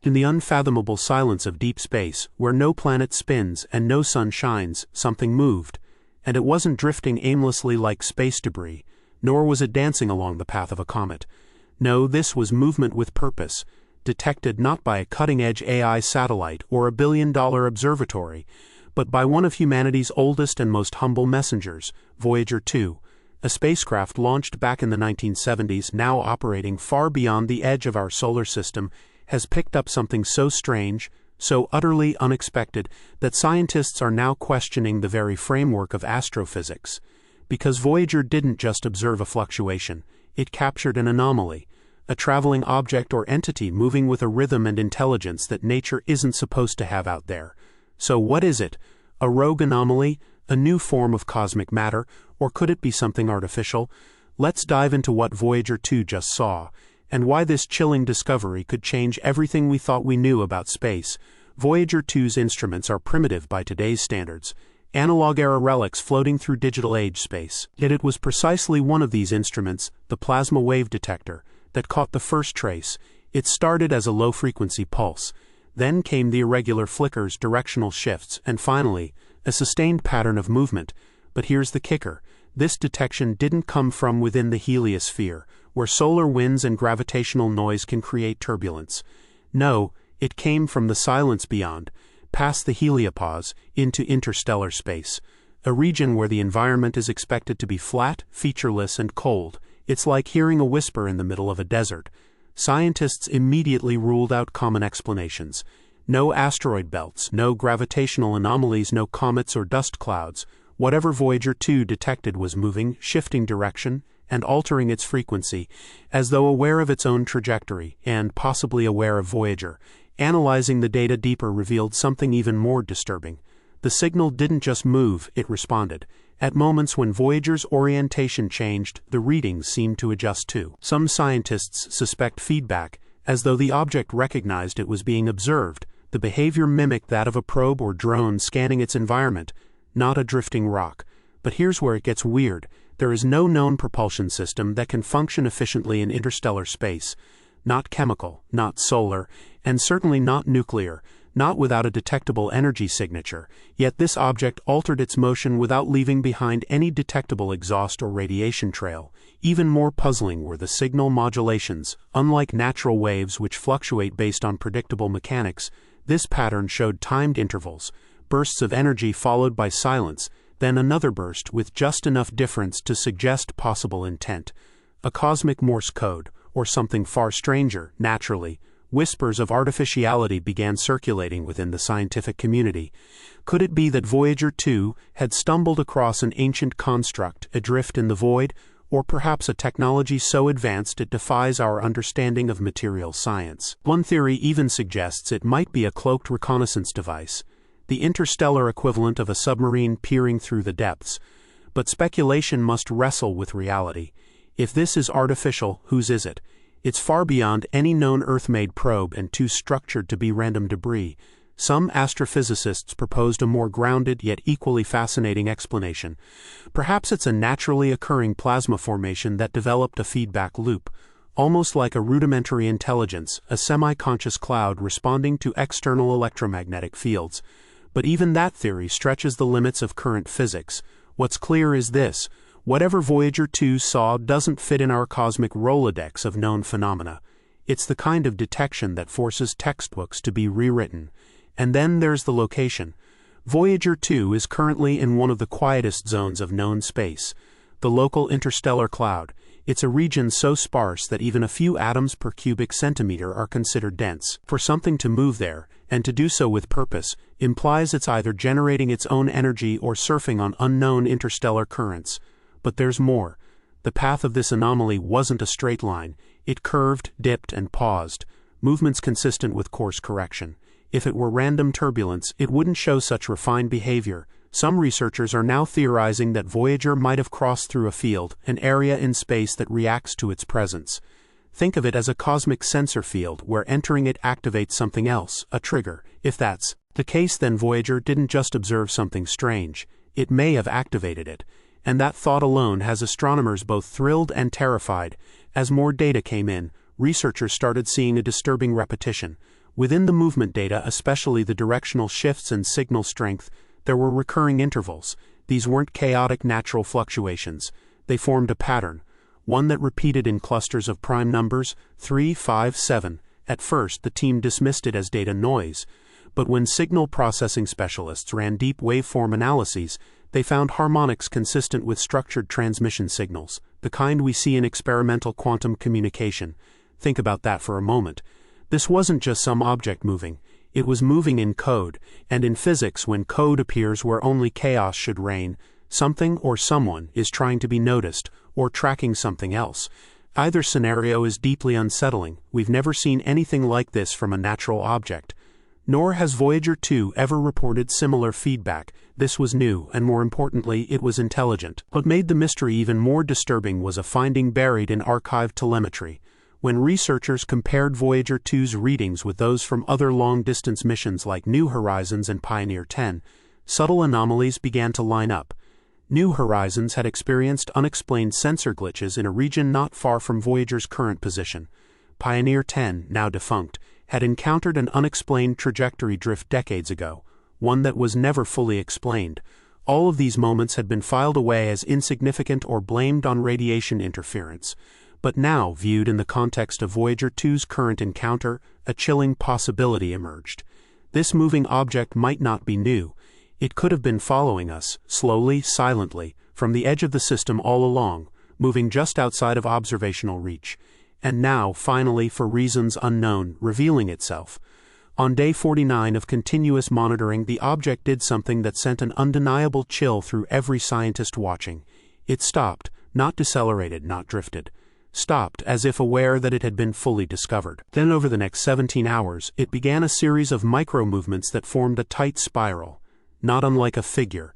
In the unfathomable silence of deep space, where no planet spins and no sun shines, something moved. And it wasn't drifting aimlessly like space debris, nor was it dancing along the path of a comet. No, this was movement with purpose, detected not by a cutting-edge AI satellite or a billion-dollar observatory, but by one of humanity's oldest and most humble messengers, Voyager 2, a spacecraft launched back in the 1970s, now operating far beyond the edge of our solar system, has picked up something so strange, so utterly unexpected, that scientists are now questioning the very framework of astrophysics. Because Voyager didn't just observe a fluctuation, it captured an anomaly, a traveling object or entity moving with a rhythm and intelligence that nature isn't supposed to have out there. So what is it? A rogue anomaly? A new form of cosmic matter? Or could it be something artificial? Let's dive into what Voyager 2 just saw, and why this chilling discovery could change everything we thought we knew about space. Voyager 2's instruments are primitive by today's standards, analog-era relics floating through digital age space. Yet it was precisely one of these instruments, the plasma wave detector, that caught the first trace. It started as a low-frequency pulse. Then came the irregular flickers, directional shifts, and finally, a sustained pattern of movement. But here's the kicker. This detection didn't come from within the heliosphere, where solar winds and gravitational noise can create turbulence. No, it came from the silence beyond, past the heliopause, into interstellar space, a region where the environment is expected to be flat, featureless, and cold. It's like hearing a whisper in the middle of a desert. Scientists immediately ruled out common explanations. No asteroid belts, no gravitational anomalies, no comets or dust clouds. Whatever Voyager 2 detected was moving, shifting direction, and altering its frequency, as though aware of its own trajectory, and possibly aware of Voyager. Analyzing the data deeper revealed something even more disturbing. The signal didn't just move, it responded. At moments when Voyager's orientation changed, the readings seemed to adjust too. Some scientists suspect feedback, as though the object recognized it was being observed. The behavior mimicked that of a probe or drone scanning its environment, not a drifting rock. But here's where it gets weird. There is no known propulsion system that can function efficiently in interstellar space. Not chemical, not solar, and certainly not nuclear, not without a detectable energy signature. Yet this object altered its motion without leaving behind any detectable exhaust or radiation trail. Even more puzzling were the signal modulations. Unlike natural waves which fluctuate based on predictable mechanics, this pattern showed timed intervals, bursts of energy followed by silence, then another burst with just enough difference to suggest possible intent. A cosmic Morse code, or something far stranger. Naturally, whispers of artificiality began circulating within the scientific community. Could it be that Voyager 2 had stumbled across an ancient construct adrift in the void, or perhaps a technology so advanced it defies our understanding of material science? One theory even suggests it might be a cloaked reconnaissance device, the interstellar equivalent of a submarine peering through the depths. But speculation must wrestle with reality. If this is artificial, whose is it? It's far beyond any known Earth-made probe and too structured to be random debris. Some astrophysicists proposed a more grounded yet equally fascinating explanation. Perhaps it's a naturally occurring plasma formation that developed a feedback loop, almost like a rudimentary intelligence, a semi-conscious cloud responding to external electromagnetic fields. But even that theory stretches the limits of current physics. What's clear is this: whatever Voyager 2 saw doesn't fit in our cosmic Rolodex of known phenomena. It's the kind of detection that forces textbooks to be rewritten. And then there's the location. Voyager 2 is currently in one of the quietest zones of known space, the local interstellar cloud. It's a region so sparse that even a few atoms per cubic centimeter are considered dense. For something to move there, and to do so with purpose, implies it's either generating its own energy or surfing on unknown interstellar currents. But there's more. The path of this anomaly wasn't a straight line. It curved, dipped, and paused, movements consistent with course correction. If it were random turbulence, it wouldn't show such refined behavior. Some researchers are now theorizing that Voyager might have crossed through a field, an area in space that reacts to its presence. Think of it as a cosmic sensor field where entering it activates something else, a trigger. If that's the case, then Voyager didn't just observe something strange. It may have activated it. And that thought alone has astronomers both thrilled and terrified. As more data came in, researchers started seeing a disturbing repetition. Within the movement data, especially the directional shifts and signal strength, there were recurring intervals. These weren't chaotic natural fluctuations. They formed a pattern, one that repeated in clusters of prime numbers, 3, 5, 7. At first, the team dismissed it as data noise, but when signal processing specialists ran deep waveform analyses, they found harmonics consistent with structured transmission signals, the kind we see in experimental quantum communication. Think about that for a moment. This wasn't just some object moving. It was moving in code, and in physics, when code appears where only chaos should reign, something or someone is trying to be noticed, or tracking something else. Either scenario is deeply unsettling. We've never seen anything like this from a natural object. Nor has Voyager 2 ever reported similar feedback. This was new, and more importantly, it was intelligent. What made the mystery even more disturbing was a finding buried in archived telemetry. When researchers compared Voyager 2's readings with those from other long-distance missions like New Horizons and Pioneer 10, subtle anomalies began to line up. New Horizons had experienced unexplained sensor glitches in a region not far from Voyager's current position. Pioneer 10, now defunct, had encountered an unexplained trajectory drift decades ago, one that was never fully explained. All of these moments had been filed away as insignificant or blamed on radiation interference. But now, viewed in the context of Voyager 2's current encounter, a chilling possibility emerged. This moving object might not be new. It could have been following us, slowly, silently, from the edge of the system all along, moving just outside of observational reach. And now, finally, for reasons unknown, revealing itself. On day 49 of continuous monitoring, the object did something that sent an undeniable chill through every scientist watching. It stopped, not decelerated, not drifted. Stopped, as if aware that it had been fully discovered. Then over the next 17 hours, it began a series of micro-movements that formed a tight spiral, not unlike a figure.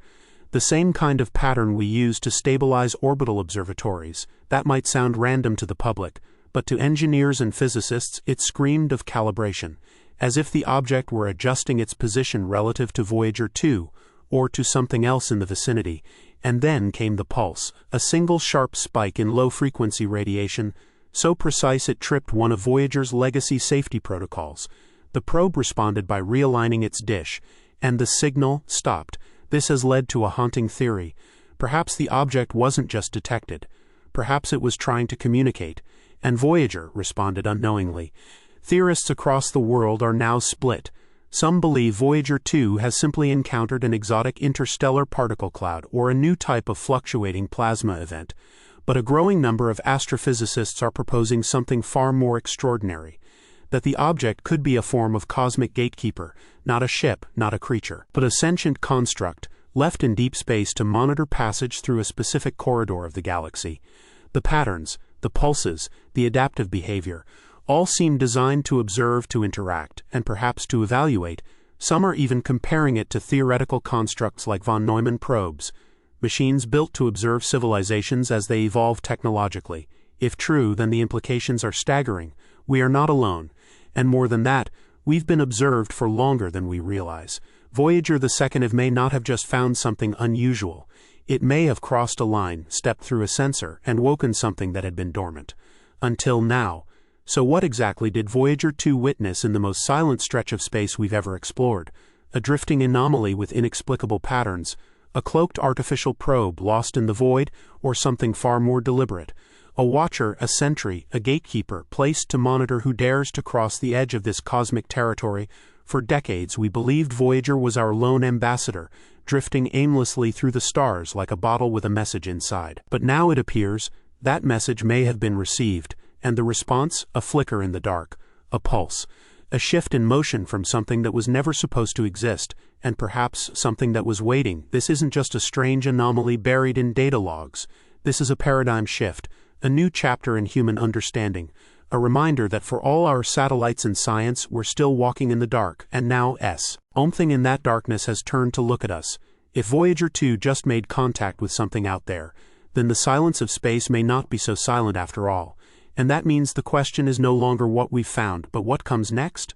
The same kind of pattern we use to stabilize orbital observatories. That might sound random to the public, but to engineers and physicists it screamed of calibration, as if the object were adjusting its position relative to Voyager 2, or to something else in the vicinity. And then came the pulse, a single sharp spike in low-frequency radiation, so precise it tripped one of Voyager's legacy safety protocols. The probe responded by realigning its dish, and the signal stopped. This has led to a haunting theory. Perhaps the object wasn't just detected. Perhaps it was trying to communicate, and Voyager responded unknowingly. Theorists across the world are now split. Some believe Voyager 2 has simply encountered an exotic interstellar particle cloud or a new type of fluctuating plasma event, but a growing number of astrophysicists are proposing something far more extraordinary, that the object could be a form of cosmic gatekeeper, not a ship, not a creature, but a sentient construct, left in deep space to monitor passage through a specific corridor of the galaxy. The patterns, the pulses, the adaptive behavior, all seem designed to observe, to interact, and perhaps to evaluate. Some are even comparing it to theoretical constructs like von Neumann probes, machines built to observe civilizations as they evolve technologically. If true, then the implications are staggering. We are not alone. And more than that, we've been observed for longer than we realize. Voyager 2 may not have just found something unusual. It may have crossed a line, stepped through a sensor, and woken something that had been dormant. Until now. So what exactly did Voyager 2 witness in the most silent stretch of space we've ever explored? A drifting anomaly with inexplicable patterns, a cloaked artificial probe lost in the void, or something far more deliberate? A watcher, a sentry, a gatekeeper, placed to monitor who dares to cross the edge of this cosmic territory. For decades we believed Voyager was our lone ambassador, drifting aimlessly through the stars like a bottle with a message inside. But now it appears that message may have been received, and the response, a flicker in the dark, a pulse, a shift in motion from something that was never supposed to exist, and perhaps something that was waiting. This isn't just a strange anomaly buried in data logs. This is a paradigm shift, a new chapter in human understanding, a reminder that for all our satellites and science, we're still walking in the dark, and now something in that darkness has turned to look at us. If Voyager 2 just made contact with something out there, then the silence of space may not be so silent after all. And that means the question is no longer what we've found, but what comes next?